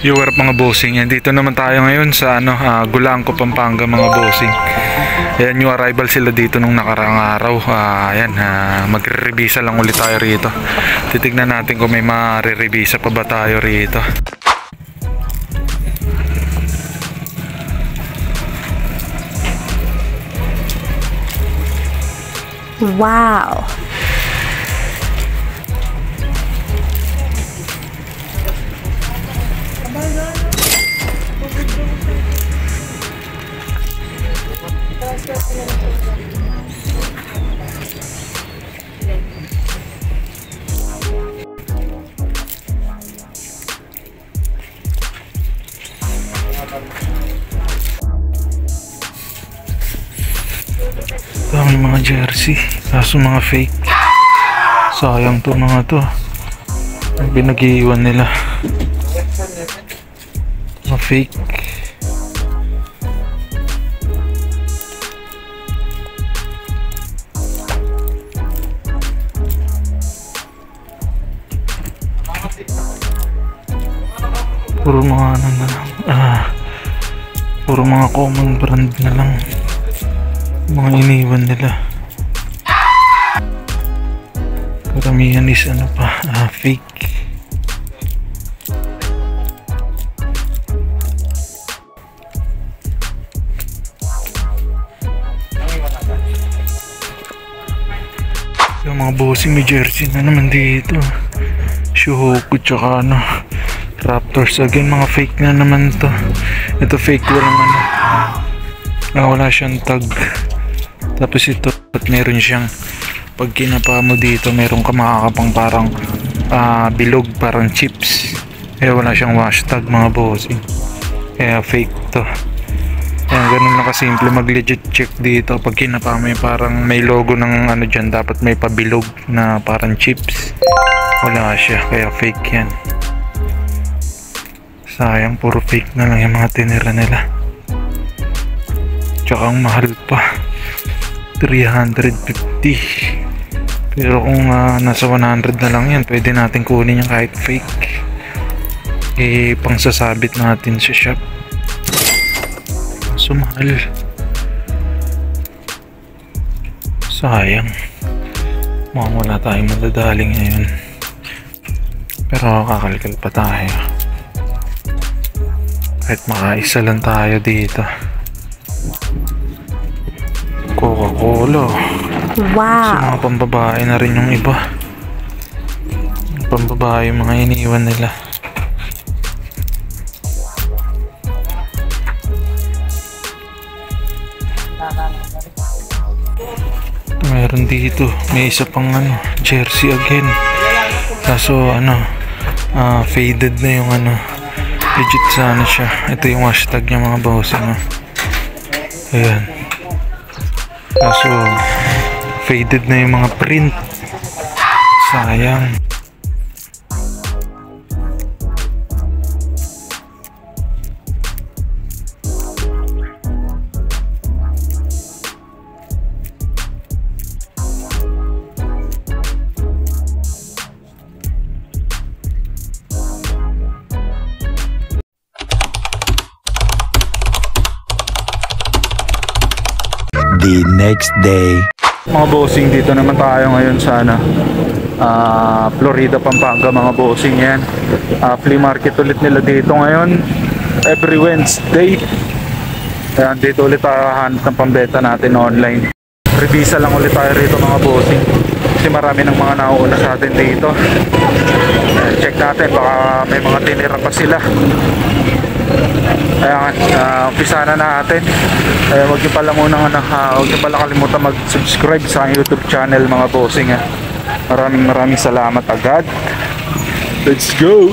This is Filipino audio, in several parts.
Viewer mga bossing, yan dito naman tayo ngayon sa Gulangco, Pampanga mga bossing. Ayan yung arrival sila dito nung nakaraang araw. Ayan, magre-revisa lang ulit tayo rito. Titignan natin kung may ma-revisa pa ba tayo rito. Wow. May mga jersey, kaso mga fake. Sayang to mga to. Ang pinag-iiwan nila. Mga fake. Puro mga ano na lang. Puro mga common brand na lang. Mga iniwan nila. Karamihan is fake. Yung mga bossing may jersey na naman dito. Shuhoku tsaka Raptors again, mga fake na naman to. Ito fake, walang wala siyang tag. Tapos ito, at meron siyang, pag kinapa mo dito, meron ka makakapang parang bilog, parang chips. Kaya wala siyang wash tag mga bossing. Kaya fake to. Kaya ganun lang kasimple mag legit check dito. Pag kinapa mo yung parang may logo ng dyan, dapat may pabilog na parang chips. Wala siya, kaya fake yan. Sayang, puro fake na lang yung mga tinira nila. Tsaka ang mahal pa, 350. Pero kung nasa 100 na lang yan, pwede natin kunin yung kahit fake. Pang sasabit natin sa shop. So mahal. Sayang. Mukhang wala tayong madadaling ngayon. Pero kakalkal pa tayo. Kahit makaisa lang tayo dito. Coca-Cola. Wow. So mga pambabae na rin yung iba. Pambabae yung mga iniwan nila. Meron dito. May isa pang jersey again. Kaso faded na yung legit sana siya. Ito yung hashtag niya mga bossing. Ayan. Kaso faded na yung mga print. Sayang. The next day. Mga bossing, dito naman tayo ngayon sa Florida, Pampanga mga bossing. Yan, flea market ulit nila dito ngayon every Wednesday. Ayan, dito ulit tayo hanap ng pambeta natin online. Revisa lang ulit tayo rito mga bossing kasi marami ng mga nauuna sa atin dito. Check natin, baka may mga tinira pa sila. Ayan, umpisa na natin. Huwag nyo pala munang huwag nyo pala kalimutan mag-subscribe sa YouTube channel mga bossing. Maraming salamat agad. Let's go!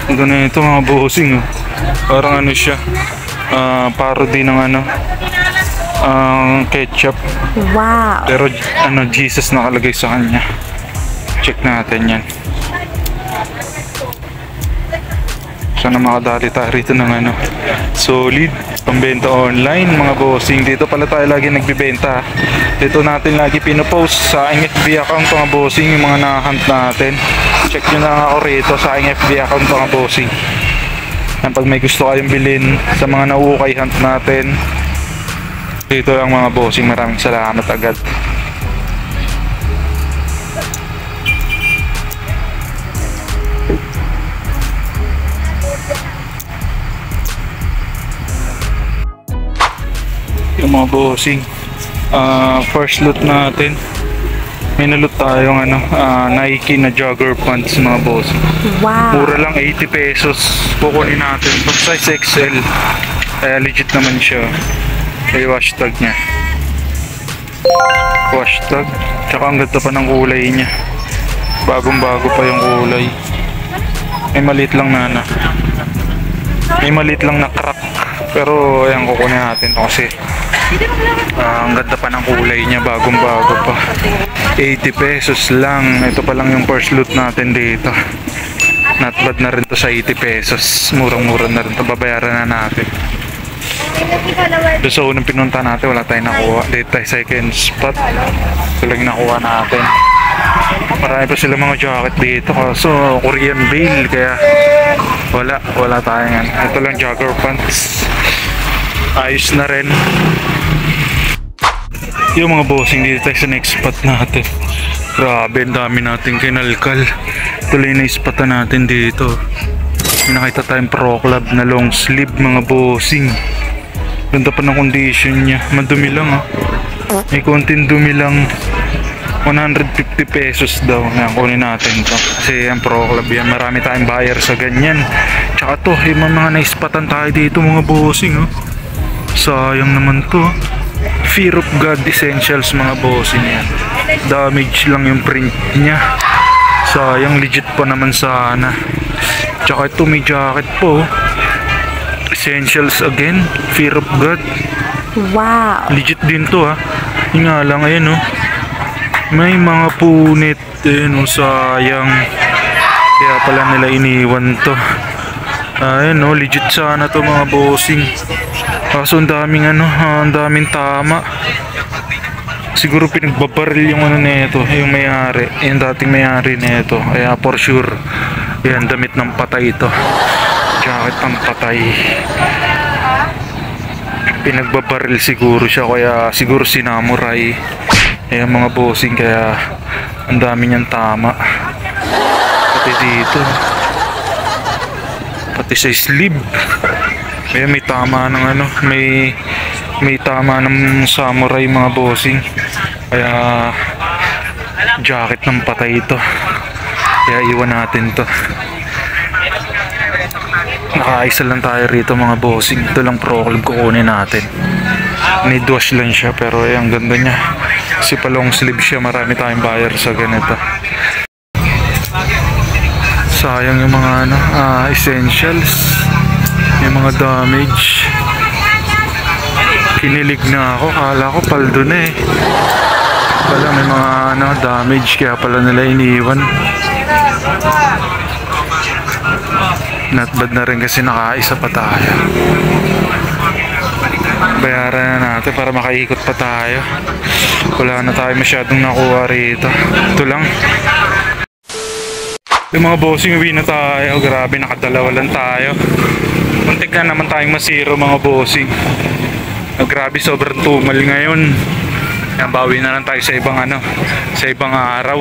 Ito na ito mga bossing. Parang siya, parody ng ketchup. Wow. Pero Jesus nakalagay sa kanya. Check natin yan. Sana makadali tayo rito ng ano, solid pambenta online mga bossing. Dito pala tayo lagi nagbibenta. Dito natin lagi pinopost sa aking FB account mga bossing yung mga nahunt natin. Check nyo na ako rito sa aking FB account mga bossing. Yan, pag may gusto kayong bilhin sa mga nauukay hunt natin, dito lang mga bossing. Maraming salamat agad. Yung mga bossing, first loot natin, may naloot tayong ano, Nike na jogger pants mga bossing. Wow. Mura lang, 80 pesos. Kukunin natin pag size XL, kaya legit naman siya. May hashtag nya, hashtag, tsaka ang ganda pa ng kulay nya, bagong bago pa yung kulay. May maliit lang na may maliit lang na crack, pero ayan, kukunin natin kasi ang ganda pa ng kulay niya, bagong bago pa. 80 pesos lang. Ito pa lang yung first loot natin dito. Not bad na rin to sa 80 pesos. Murang-mura na rin to. Babayaran na natin. Doon sa unang pinunta natin, wala tayong nakuha. Dito tayo second spot. Ito lang nakuha natin. Marami pa sila mga jacket dito, kaso Korean Bale, kaya wala tayong yan. Ito lang jogger pants. Ayos na rin. Yung mga bossing, dito tayo sa next spot natin. Grabe, ang dami natin kinalkal. Tuloy na ispatan natin dito. May nakita tayong Pro Club na long sleeve mga bossing. Ganda pa ng condition niya. Madumi lang may konting dumi lang. 150 pesos daw. Yan, kunin natin to kasi ang Pro Club yan, marami tayong buyer sa ganyan. Tsaka to, yung mga naispatan tayo dito mga bossing. Sayang naman to. Fear of God Essentials mga bossing yan. Damage lang yung print nya. Sayang, legit pa naman sana. Tsaka ito may jacket po. Essentials again. Fear of God. Wow. Legit din to Yung nga lang, ayun may mga punit. Ayun sayang. Kaya pala nila iniwan to. Ayun legit sana to mga bossing. Kaso ang daming ang daming tama. Siguro pinagbabaril yung nito, yung may-ari, yung dating may-ari nito. Kaya for sure, yan, damit ng patay ito. Jacket ng patay. Pinagbabaril siguro siya, kaya siguro sinamuray. Ayan mga bossing, kaya ang dami niyang tama. Pati dito. Pati sa sleeve. Kaya may tama ng may tama ng samurai mga bossing. Kaya jacket ng patay ito. Kaya iwan natin to. Nakaisa lang tayo rito mga bossing. Ito lang Pro Club kukunin natin. Need wash lang siya, pero ang ganda niya. Kasi pa long sleeve siya, marami tayong buyer sa ganito. Sayang yung mga essentials. Yung mga damage. Kinilig na ako, kala ko paldo na pala may mga damage, kaya pala nila iniwan. Not bad na rin kasi nakaisa pa tayo. Bayaran na natin para makaikot pa tayo. Wala na tayo masyadong nakuha rito. Ito lang. Yung mga bossing, uwi na tayo. Grabe, nakadalawa lang tayo. Muntik na naman tayong masiro mga bossing. Grabe, sobrang tumal ngayon. Yan, bawi na lang tayo sa ibang sa ibang araw.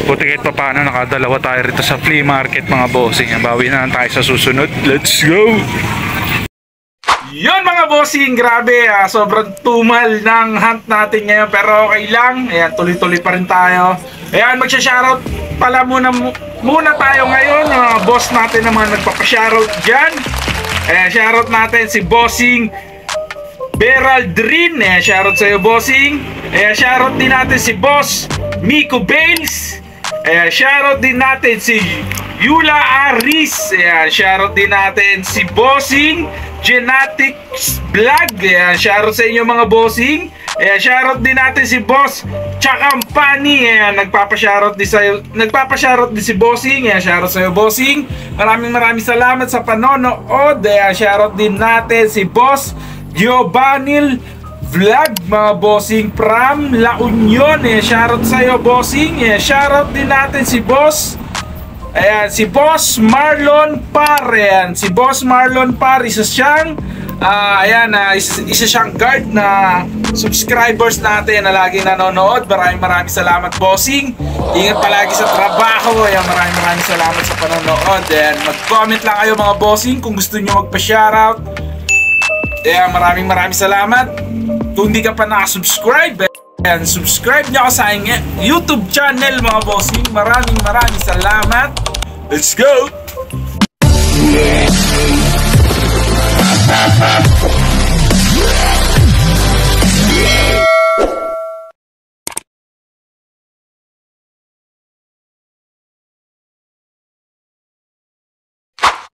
Buti kahit pa paano nakadalawa tayo rito sa flea market mga bossing. Yan, bawi na lang tayo sa susunod. Let's go! Yun mga bossing, grabe sobrang tumal ng hunt natin ngayon, pero okay lang. Ayan, tuloy-tuloy pa rin tayo. Ayan, magsha-shoutout pala muna tayo ngayon. Yung mga boss natin na mga nagpapa-shoutout dyan. Ayan, shoutout natin si Bossing Beraldrin. Ayan, shoutout sa'yo bossing. Ayan, shoutout din natin si Boss Miko Bales. Ayan, shoutout din natin si Yula Aris. Ayan, shoutout din natin si Bossing Genetics Vlog. Ayan, shoutout sa inyo mga bossing. Ayan, shoutout din natin si Boss Chakampani. Ayan, nagpapashoutout din si Bossing. Ayan, shoutout sa'yo, Bossing. Maraming salamat sa panonood. Ayan, shoutout din natin si Boss Giovanni Vlog, mga Bossing, from La Union. Ayan, shoutout sa'yo, Bossing. Ayan, shoutout din natin si Boss. Ayan, si Boss Marlon Par. Ayan, si Boss Marlon Par, isa siyang isa siyang guard na subscribers natin na lagi nanonood. Maraming salamat, Bossing. Ingat palagi sa trabaho. Ayan, maraming salamat sa panonood. Ayan, mag-comment lang kayo, mga Bossing, kung gusto nyo magpa-shoutout. Ayan, maraming salamat. Kung hindi ka pa nakasubscribe, ayan, subscribe nyo ako sa aking YouTube channel, mga Bossing. Maraming salamat. Let's go!